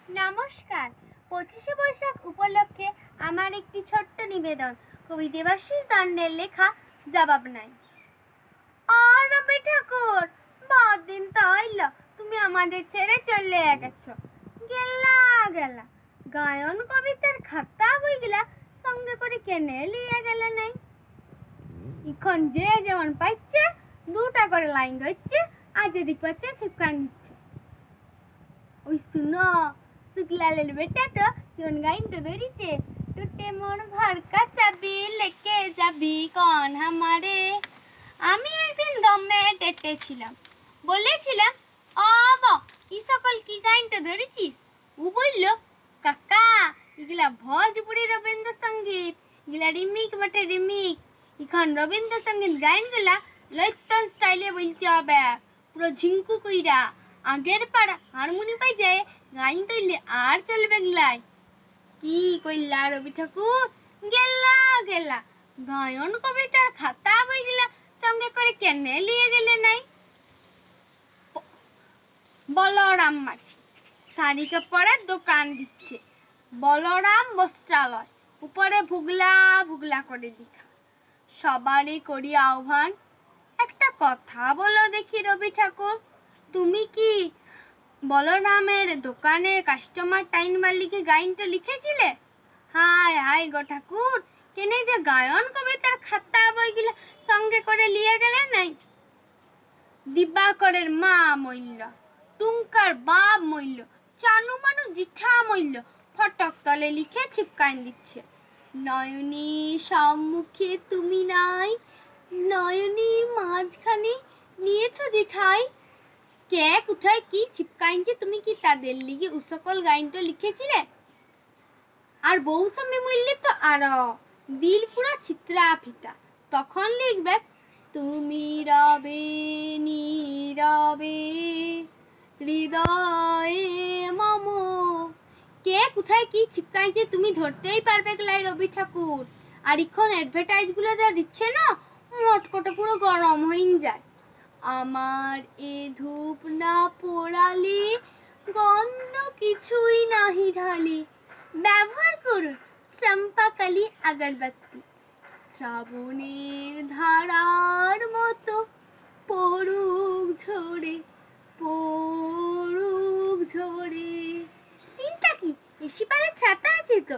নমস্কার। 25শে বৈশাখ উপলক্ষে আমার একটি ছোট্ট নিবেদন, কবি দেবাশিস দণ্ডের লেখা জবাব নাই। আর রবি ঠাকুর, বহুদিন তো হইল তুমি আমাদের ছেড়ে চলে গেছো। গেলা গেলা গায়ন কবিতার খাতা বইগুলা সঙ্গে করে কেনে লিয়ে গেলে নাই। এখন যে যেমন পাইছে দুটা করে লাইন ধরছে, আর যদি পাচ্ছে ছিপকান দিচ্ছে। ওই শুনো, শুক্লালের বেটাটা কোন গাইনটা ধরেছে, টুটে মোর ঘর কা চাবি লেকে যাবি কোন হামারে। আমি একদিন দমে টেটে ছিলাম, বলেছিলাম এই সকল কি গাইনটা ধরেছিস? ও বলল, কাকা এগুলা ভোজপুরি রবীন্দ্রসঙ্গীত, এগুলা রিমিক বটে রিমিক। এখন রবীন্দ্রসঙ্গীত গাইনগুলা লৈতন স্টাইলে বলতে হবে, পুরো ঝিঙ্কু কইরা আগের পাড়া হারমোনি পাই যায় গাইন তৈলে আর চলবে গলাই। কি কইলা রবি ঠাকুর? গেলা গেলা গায়ন কবিতার খাতা বইগুলা সঙ্গে করে কেনে লিয়ে গেলে নাই। বলরাম মাঝি শাড়ি কাপড়ের দোকান দিচ্ছে, বলরাম বস্ত্রালয়, উপরে ভুগলা ভুগলা করে লেখা। সবারই করি আহ্বান, একটা কথা বলো দেখি রবি ঠাকুর, তুমি কি বলরামের দোকানের কাস্টমার টাইম মালিকে গাইনটা লিখেছিলে? হায় হায় গো ঠাকুর, কেনে যে গায়ন কবিতার খাতা বইগুলা সঙ্গে করে লিয়ে গেলে নাই। দিবাকরের মা মইল, টুঙ্কার বাপ মইল, চানু মানু জিঠা মইল, ফটক তলে লিখে ছিপকাইন দিচ্ছে। নয়নী সম্মুখে তুমি নাই, নয়নীর মাঝখানে নিয়েছ জিঠাই। কে কোথায় কি ছিপকাইনছে, তুমি কি তাদের লিগে ও সকল গাইনটা লিখেছিলে? আর বউ স্বামী মইলে তো আরো দিল পুরা চিত্রা ফিতা, তখন লিখবে, তুমি রবে নীরবে হৃদয়ে মম। কে কোথায় কি ছিপকাইছে তুমি ধরতেই পারবে গলাই রবি ঠাকুর। আর এখন অ্যাডভার্টাইজ গুলো যা দিচ্ছে না, মটকটা পুরো গরম হইন যায়। আমার এ ধূপ না পোড়ালে গন্ধ কিছুই নাহি ঢালি, ব্যবহার করুন চম্পাকালি আগরবাতি, শ্রাবণের ধারার মতো পড়ুক ঝরে পড়ুক ঝরে। চিন্তা কি, এসিপালের ছাতা আছে তো?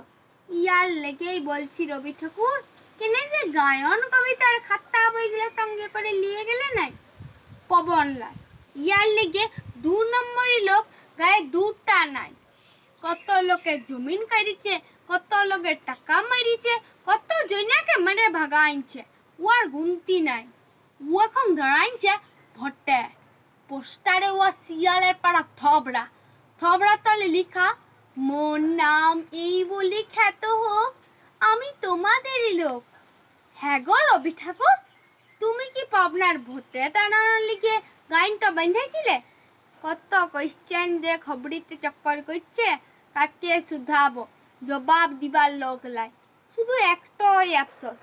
ইয়ার লেগেই বলছি রবি ঠাকুর, কেনে যে গায়ন কবিতার খাতা বইগুলোর সঙ্গে করে লিয়ে গেলে নাই। পবনলাল, ইয়ার লেগে 2 নম্বরই লোক গায়ে দুটা নাই। কত লোকের জমিন কাটিছে, কত লোকের টাকা মারিছে, কত জনাকে মারে ভাগাইছে, ওর গুনতি নাই। ও এখন দাঁড়াইছে ভট্টে, পোস্টারে ও শিয়ালের পাড়া থবড়া, থবড়া তলে লিখা, মোর নাম এই বলে খ্যাত হোক, আমি তোমাদেরই লোক। হ্যাঁ গো রবি ঠাকুর, তুমি কি পাবনার ভোটে দাঁড়ানোর লিগে গাইনটা বাঁধাইছিলে? কত কোয়েশ্চেন যে খবরিতে চক্কর করছে, কাকে শুধাবো, জবাব দিবার লোক লাই। শুধু একটাই আফসোস,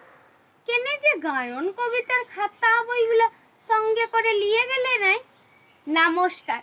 কেনে যে গায়ন কবিতার খাতা বইগুলো সঙ্গে করে লিয়ে গেলে নাই। নমস্কার।